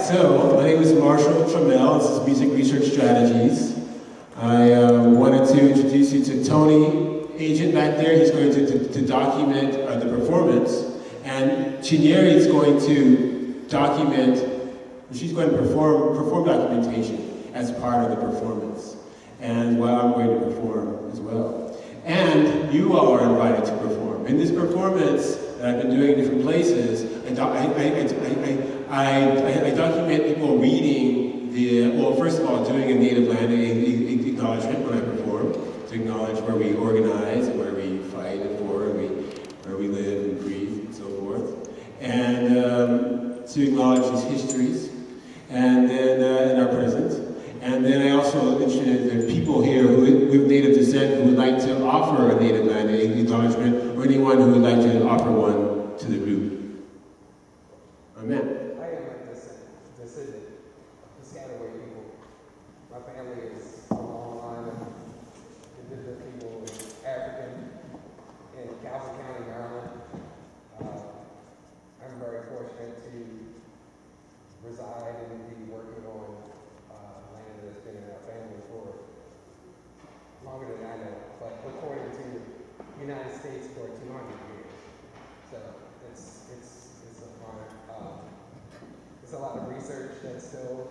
So my name is Marshall Trammell. This is Music Research Strategies. I wanted to introduce you to Tony, agent back there. He's going to document the performance, and Chinyeri is going to document. She's going to perform documentation as part of the performance, and while I'm going to perform as well. And you all are invited to perform. In this performance that I've been doing in different places, I document people reading first of all, doing a native land acknowledgement when I perform, to acknowledge where we organize and where we fight and for, and where we live and breathe and so forth. And to acknowledge these histories, and then in our present. And then I also mentioned there are people here with native descent who would like to offer a native land acknowledgement, or anyone who would like to offer one to the group. Amen. I am like descendant, the Piscataway people. My family is a long line of indigenous people, African, in Calvin County, Maryland. I'm very fortunate to reside and be working on land that's been in our family for longer than I know, but according to the United States for 200 years. So it's a fun. There's a lot of research that still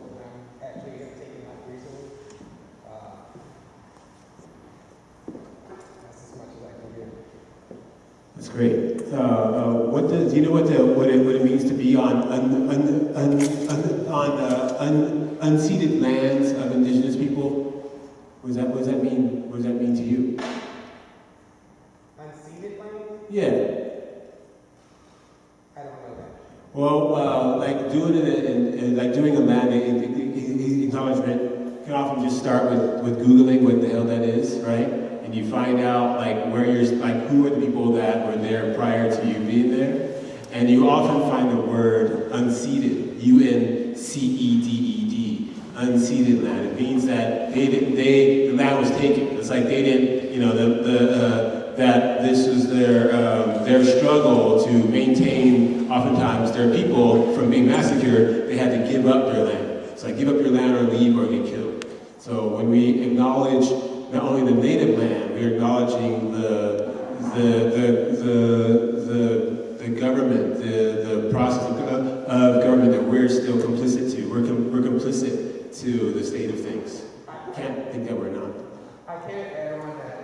actually have taken up recently. That's as much as I can give. That's great. Do you know what it means to be on unceded lands of indigenous people? What does that mean? What does that mean to you? Unceded land? Yeah. I don't know that. Well, like doing a land acknowledgement can often just start with Googling what the hell that is, right? And you find out who are the people that were there prior to you being there, and you often find the word unceded, UNCEDED, unceded land. It means that the land was taken. It's like they didn't, that this was their struggle to maintain. Oftentimes, their people from being massacred, they had to give up their land. It's like give up your land or leave or get killed. So when we acknowledge not only the native land, we're acknowledging the government, the process of government that we're still complicit to. We're complicit to the state of things. Can't think that we're not. I can't add on that.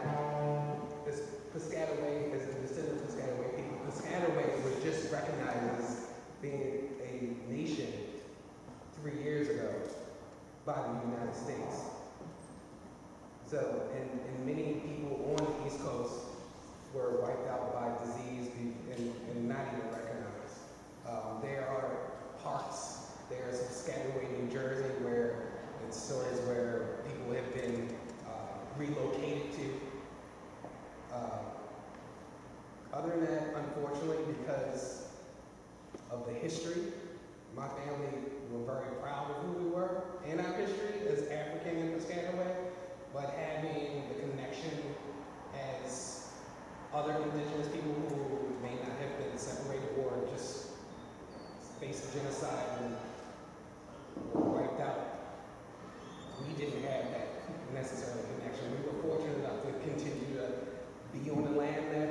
This Piscataway, as a descendant of Piscataway people, Piscataway was just recognized as being a nation 3 years ago by the United States. So, and many people on the East Coast were wiped out by disease and not even recognized. There are parks, there's Piscataway, New Jersey, where it's stories where people have been relocated to. Other than that, unfortunately, because of the history, my family were very proud of who we were in our history as African and Piscataway, but having the connection as other indigenous people who may not have been separated or just faced genocide and were wiped out, we didn't have that necessary connection. We were fortunate enough to continue to be on the land that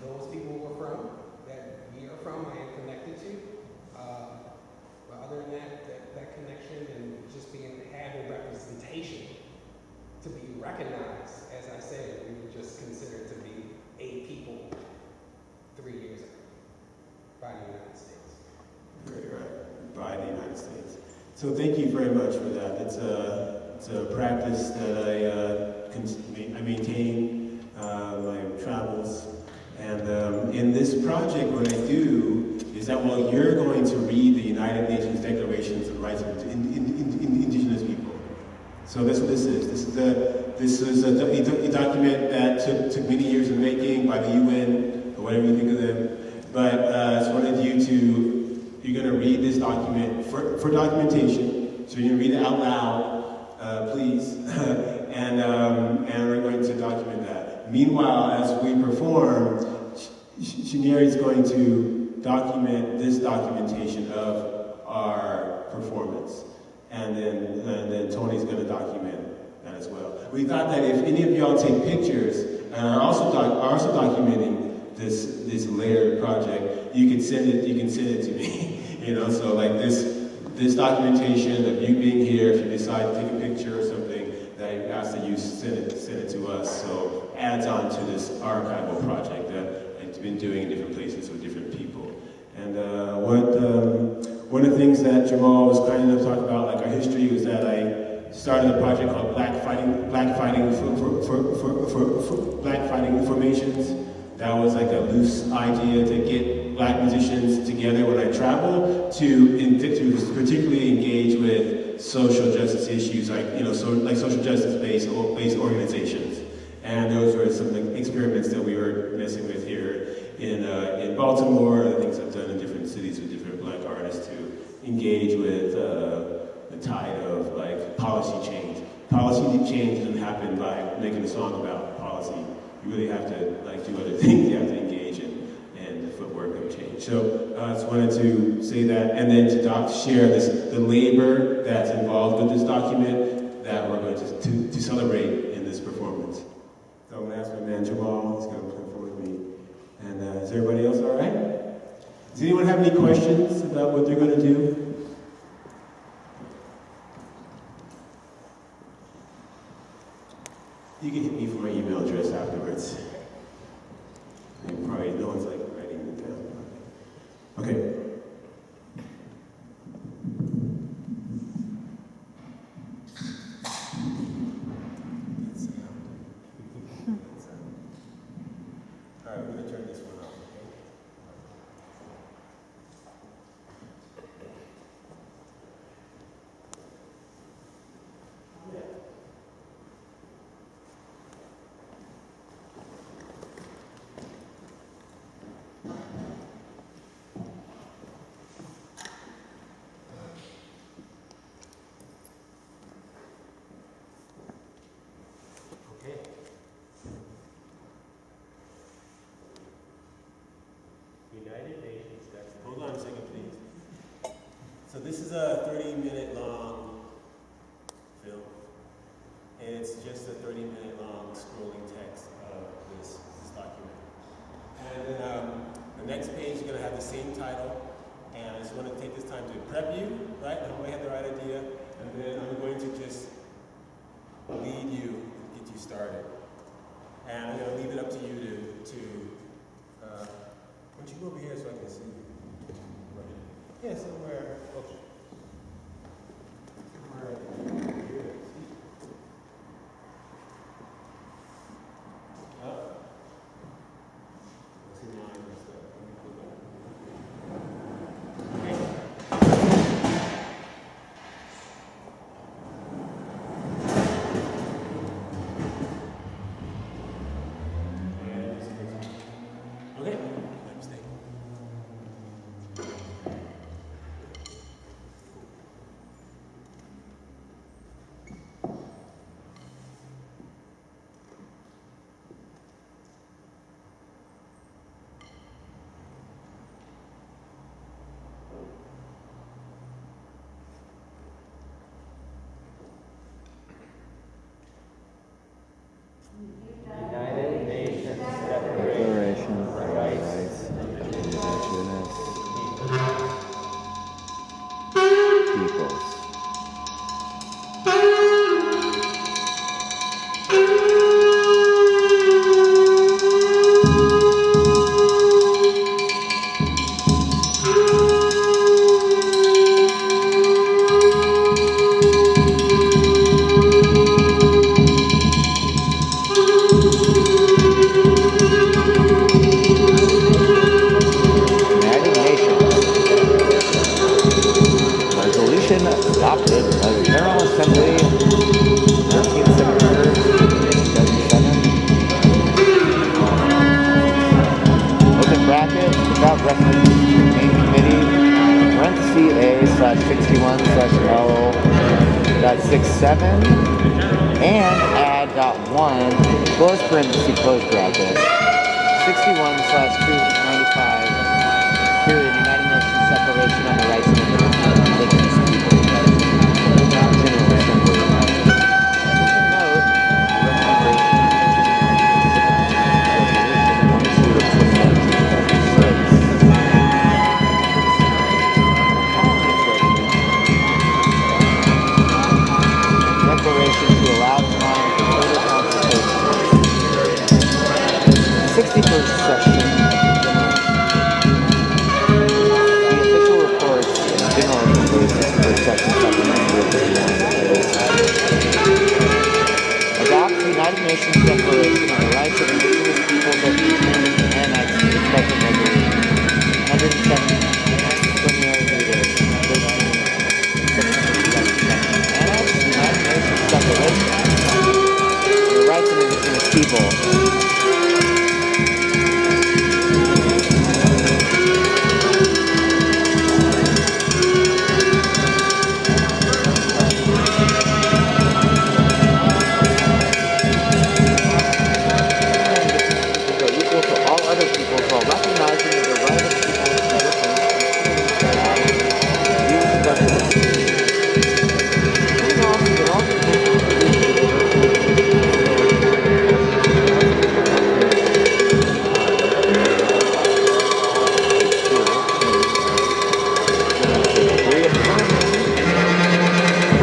those people were from, that we are from and connected to. But other than that connection and just having representation to be recognized, as I said, we were just considered to be a people 3 years ago by the United States. Very right, by the United States. So thank you very much for that. It's a practice that I maintain my travels. And in this project, what I do is that you're going to read the United Nations Declarations of the Rights of Indigenous People. So that's what this is. This is a document that took many years in making by the UN, or whatever you think of them. But I just wanted you're going to read this document for documentation. So you're going to read it out loud, please. and we're going to document that. Meanwhile, as we perform, Chinyeri is going to document this documentation of our performance. And then Tony's going to document that as well. We thought that if any of y'all take pictures and are also documenting this layered project, you can send it to me. So like this documentation of you being here, if you decide to take a picture or something, that I ask that you send it to us. So adds on to this archival project that I've been doing in different places with different people. And one of the things that Jamal was kind enough to talk about, like our history, was that I started a project called Black Fighting Formations. That was like a loose idea to get Black musicians together when I travel to particularly engage with social justice issues, like social justice based organizations. And those were some experiments that we were messing with here in Baltimore, the things I've done in different cities with different Black artists to engage with the tide of like policy change. Policy change doesn't happen by making a song about policy. You really have to like do other things. You have to engage in the footwork of change. So I just wanted to say that, and then to share the labor that's involved with this document that we're going to celebrate in this performance. So I'm going to ask my man Jamal. He's going to come forward with me. And is everybody else all right? Does anyone have any questions about what they're going to do? You can hit me for my email address afterwards. Probably no one's like writing it down. Okay. All right, we're going to turn this one off. Hold on a second, please. So this is a 30-minute long film. And it's just a 30-minute long scrolling text of this document. And then the next page is going to have the same title. And I just want to take this time to prep you, right? Everybody had the right idea. And then I'm going to just lead you, get you started. And I'm going to leave it up to you why don't you go over here so I can see you? Yeah, somewhere. Okay. Somewhere here. Let's see mine and stuff. Okay. United Nations Declaration of Rights and Indigenous Peoples. Adopted by the General Assembly in 1377. Open bracket, without reference to main committee, parenthesis A/61/L.67, and add .1, close parenthesis, close bracket, 61/295, period, United Nations Declaration on the Rights of Indigenous Peoples.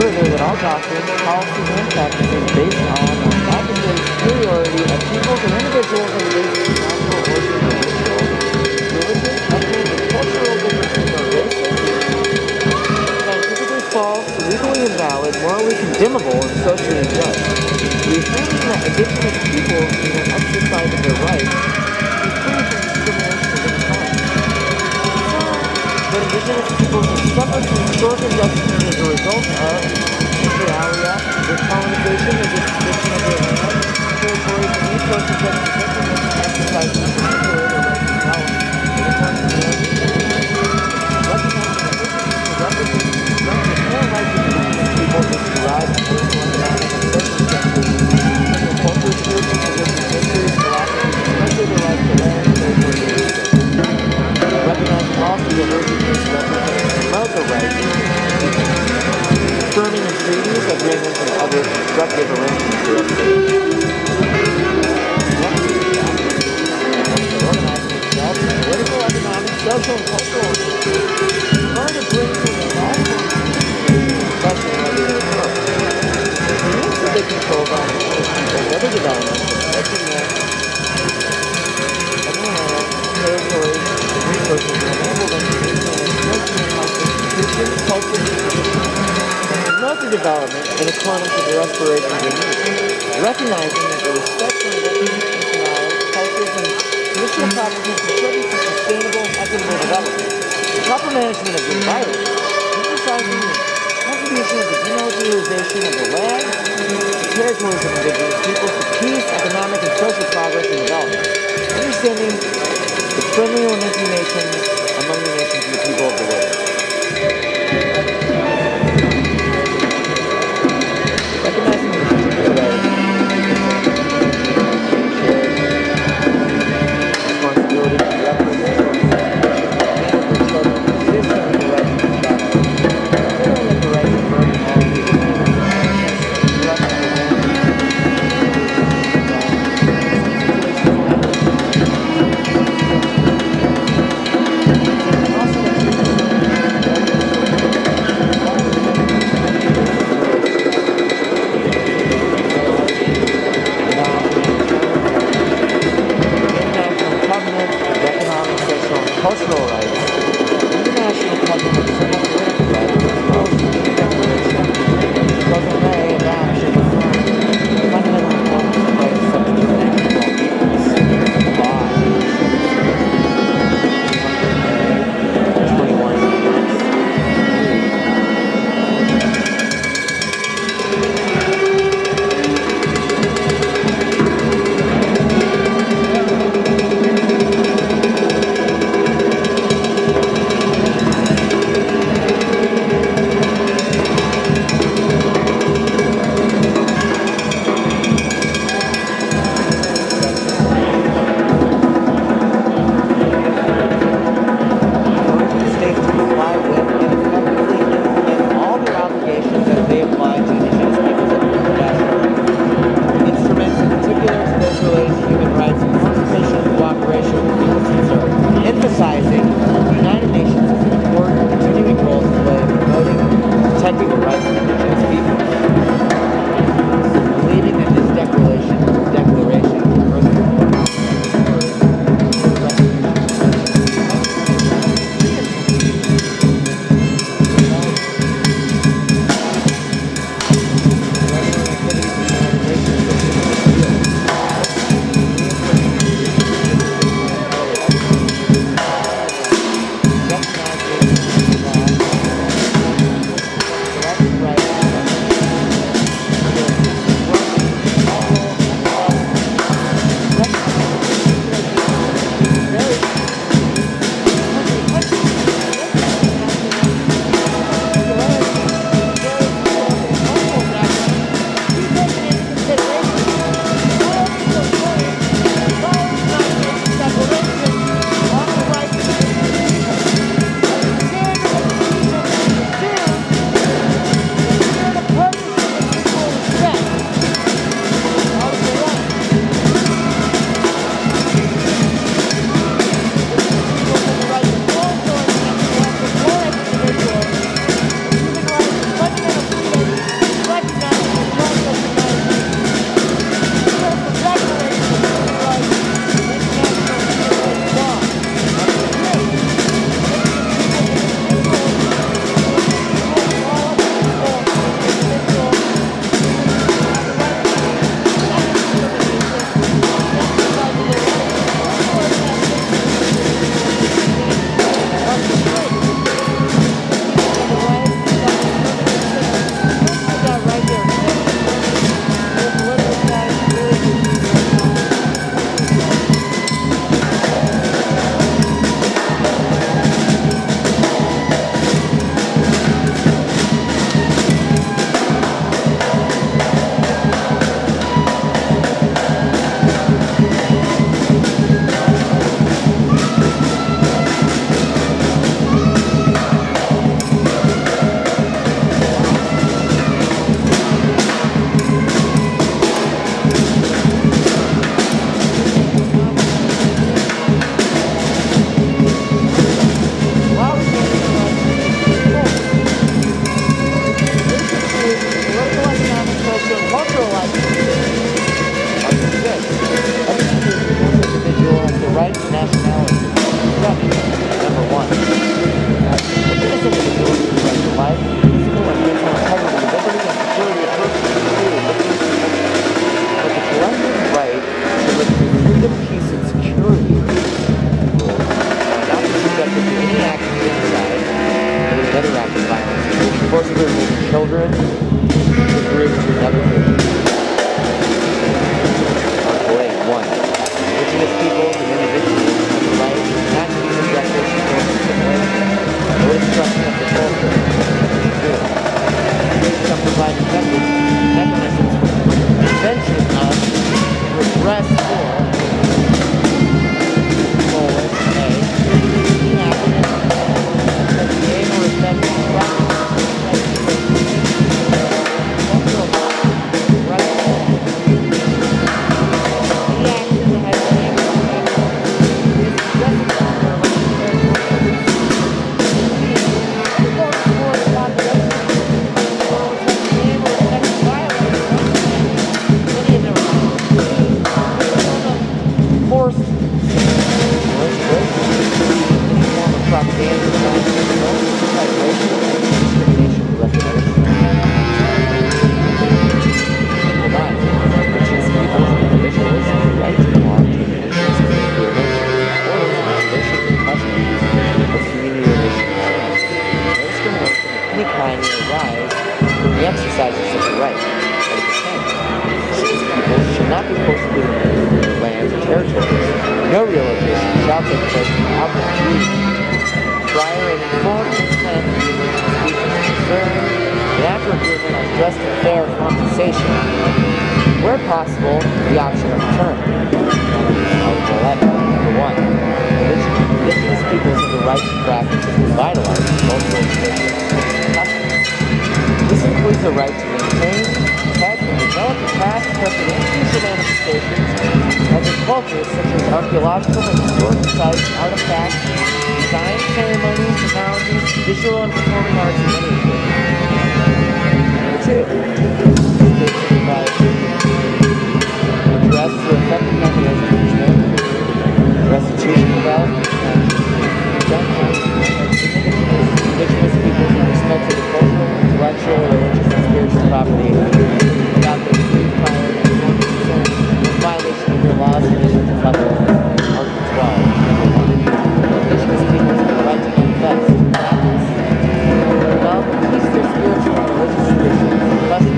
Further, that all doctrines, policies, and practices based on or advocating superiority of peoples or individuals on the basis of national origin or racial, religious, ethnic, and cultural differences are racist, scientifically false, legally invalid, morally condemnable, and socially unjust. Reaffirming that indigenous peoples in the exercise of their rights be free from discrimination of any kind. That indigenous peoples have suffered from historic injustices as a result of, inter alia, their colonization or disposition of their land, territories, and resources that protecting them from exercising in particular their rights and development in accordance with their own recognizing that institutional representative inherent rights of indigenous peoples is derived from political, economic, and circumstances from their culture, spiritual traditions, histories, philosophies, especially the right to land, territory, and resources. Recognizing also that urgency to represent and promote the rights, affirming in treaties, agreements, and other constructive arrangements to organizing itself in political, economic, social, and cultural in order to bring to an national especially under their control. The use of the control by other developments, especially land, territories, and resources that enable them to maintain and strengthen their constitution, culture, and traditions, and promote the development in accordance with their aspirations and needs, recognizing that the respect for indigenous personalities, cultures, and traditional practices contribute to sustainable and equitable development, the proper management of the environment, emphasizing the contribution of the demilitarization of the land, the territories of indigenous peoples to peace, economic, and social progress and development, understanding the friendly information among the nations and the people of the world. Recognizing the particular rights, responsibility to represent and themselves consistent with the rights of the child, considering that the rights of birth and all forcibly removing children to groups who never did. Article 8. 1. Indigenous peoples and individuals have the right not to be subjected to forced assimilation or destruction of their culture. 2. States shall provide mechanisms for prevention of redress for A. Inhabitants of the aim or respect of where possible, the option of return. Article 11. Number 1. Indigenous peoples have the right to practice and revitalize cultural traditions and customs. This includes the right to maintain, protect, and develop the past, present, and future manifestations of their cultures such as archaeological and historical sites, artifacts, design, ceremonies, technologies, visual and performing arts, and literature. Number 2. States should provide address through effective mechanisms restitution development and indigenous peoples in respect to the cultural, intellectual, religious, and spiritual property without their free, prior, and informed consent in violation of their laws, conditions, and covenants. Article 12. Number 1. Indigenous peoples have the right to manifest, practice, develop, and teach their spiritual and religious traditions and customs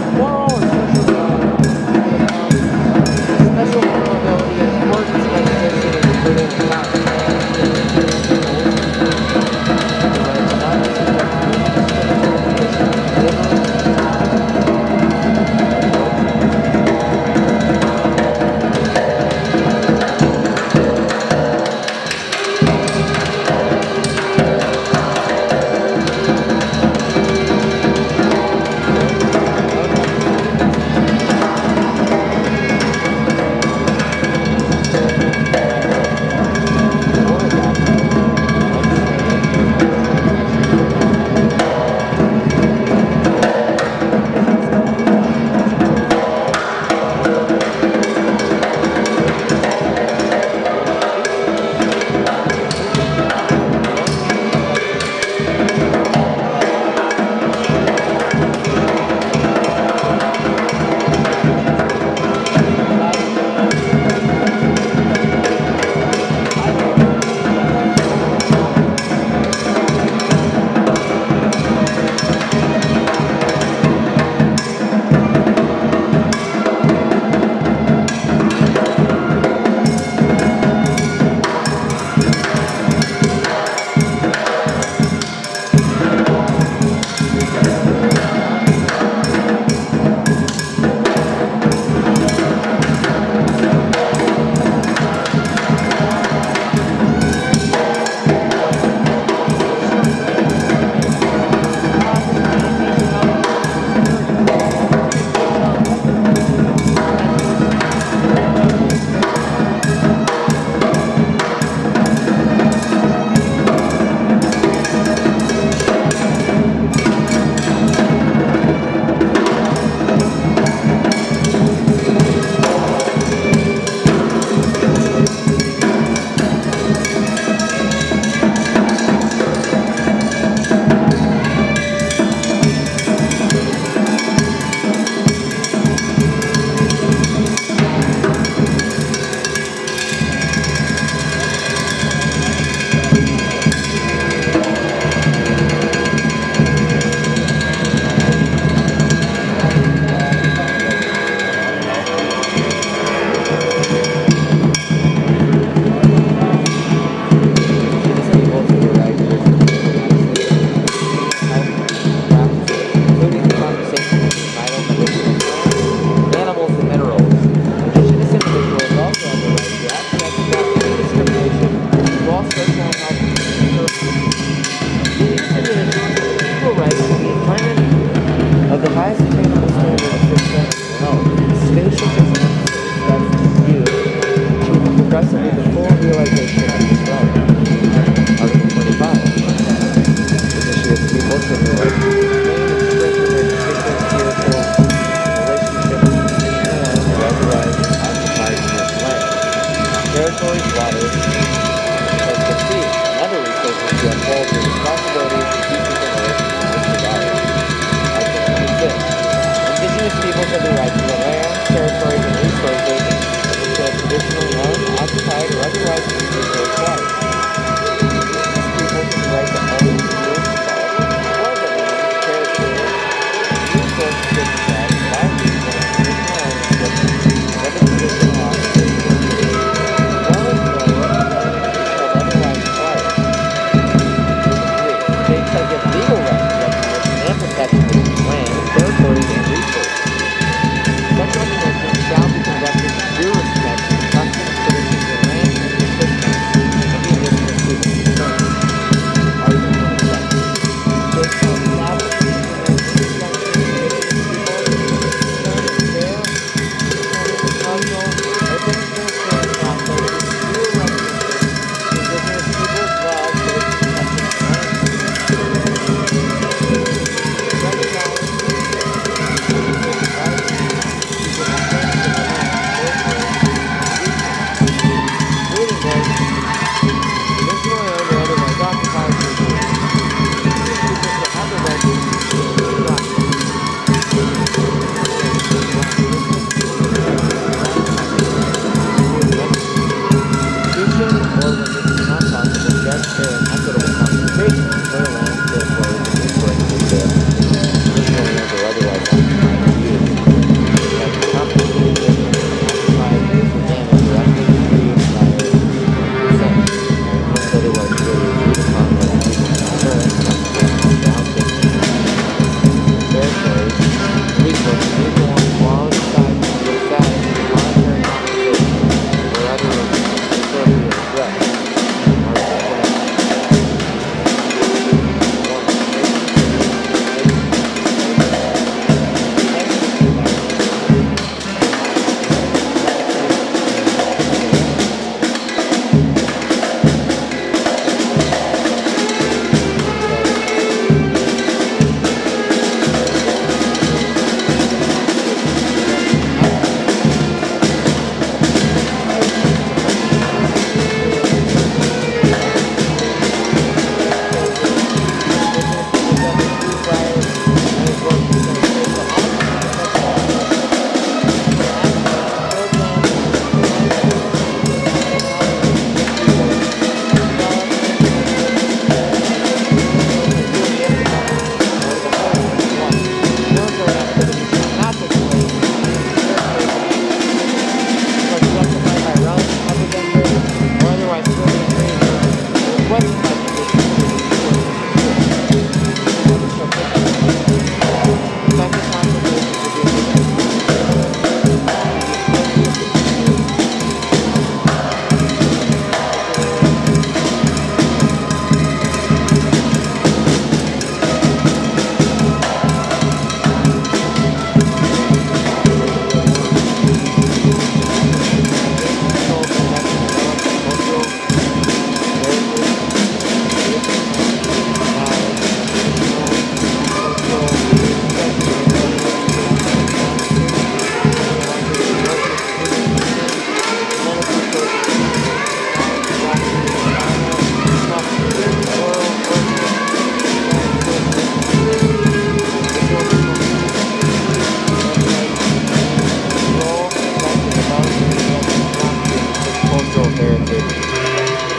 moral and social vulnerability and importance of education is included in the Constitution.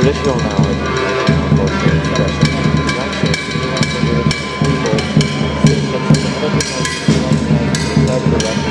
traditional knowledge and cultural expression. Structure, people, systems, and recognize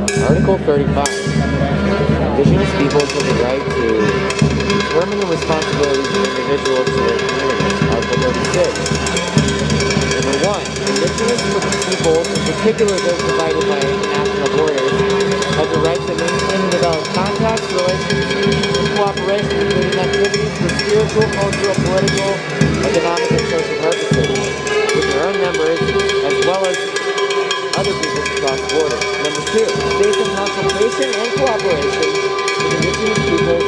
the Article 35. Indigenous peoples have the right to determine the responsibilities of individuals to their communities. Article 36. Number 1. Indigenous peoples, in particular those divided by national borders, have the right to maintain and develop contacts, relations, and cooperation, including activities for spiritual, cultural, political, economic, and social purposes with their own members, as well as other peoples across borders. Number 2, states in consultation and cooperation with indigenous peoples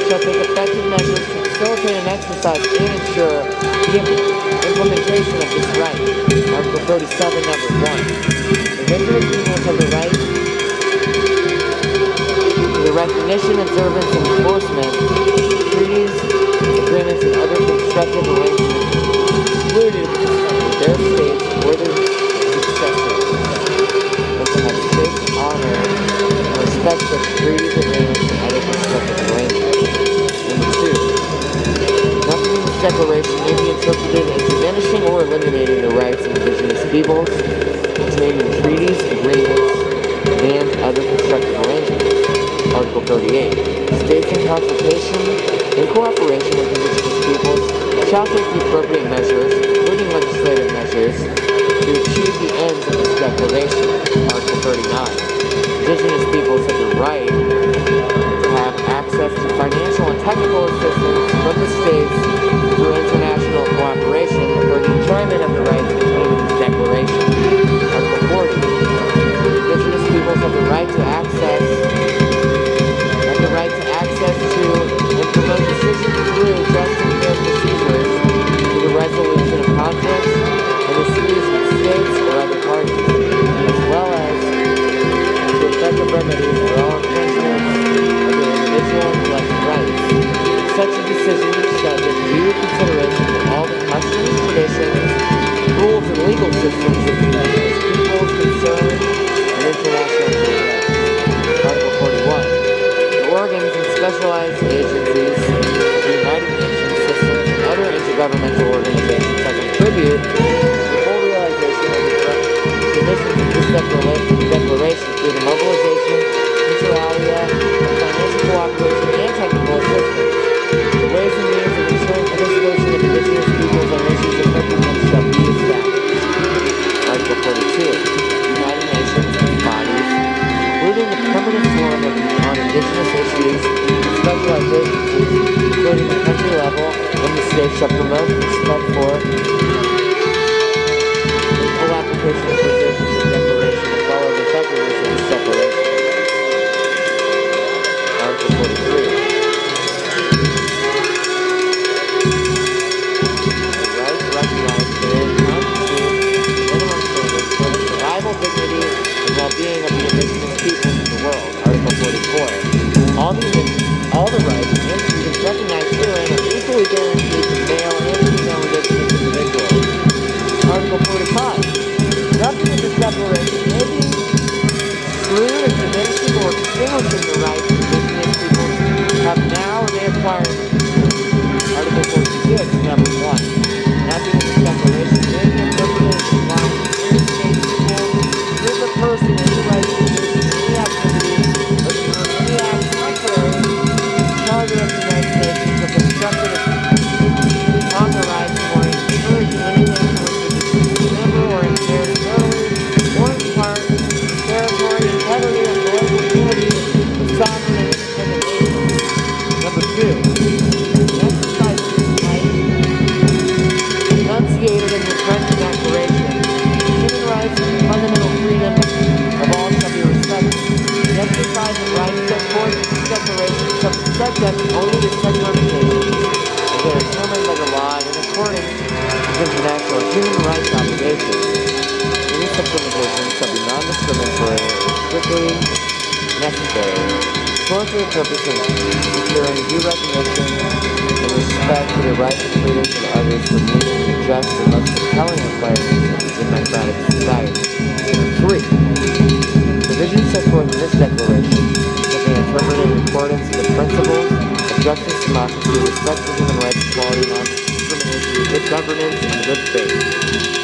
shall take effective measures to facilitate and exercise and ensure the implementation of this right. Article 37, number 1. Indigenous peoples have the right to the recognition, observance, and enforcement of treaties, agreements, and other constructive arrangements included with their states or their successors, and to have safe honor and respect such treaties, agreements, and other constructive arrangements. Number 2. Nothing in this declaration may be interpreted as diminishing or eliminating the rights of indigenous peoples contained in treaties, agreements, and other constructive arrangements. Article 38. States in consultation and cooperation with indigenous peoples shall take the appropriate measures, including legislative measures, to achieve the ends of this declaration. Article 39. Indigenous peoples have the right to have access to financial and technical assistance from the states through international cooperation for the enjoyment of the rights contained in this declaration. Article 40. Indigenous peoples have the right to access to and promote decisions through just and fair procedures to the resolution of conflicts and disputes with states or other parties, as well as to effective remedies for all infringements of their individual and collective rights. Such a decision shall give due consideration to all the customs, traditions, rules, and legal systems of indigenous peoples concerned and international law. Article 41. Organs and specialized agencies of the United Nations systems and other intergovernmental organizations that contribute to the full realization of the provisions of this declaration through the mobilization, inter alia, of financial cooperation and technical assistance. The ways and means of ensuring participation of indigenous peoples on issues affecting them shall be established. Article 42. United Nations bodies, including the permanent forum on indigenous issues and specialized agencies, including the country level and the state, shall promote respect for international human rights obligations. Any such limitations shall be non-discriminatory and strictly necessary, solely for the purpose of securing due recognition and respect to the rights and freedoms of others for meeting the just and most compelling requirements of democratic society. 3. Provisions set forth in this declaration have been interpreted in accordance with the principles of justice, democracy, respect for human rights, equality, non-discrimination, good governance, and good faith.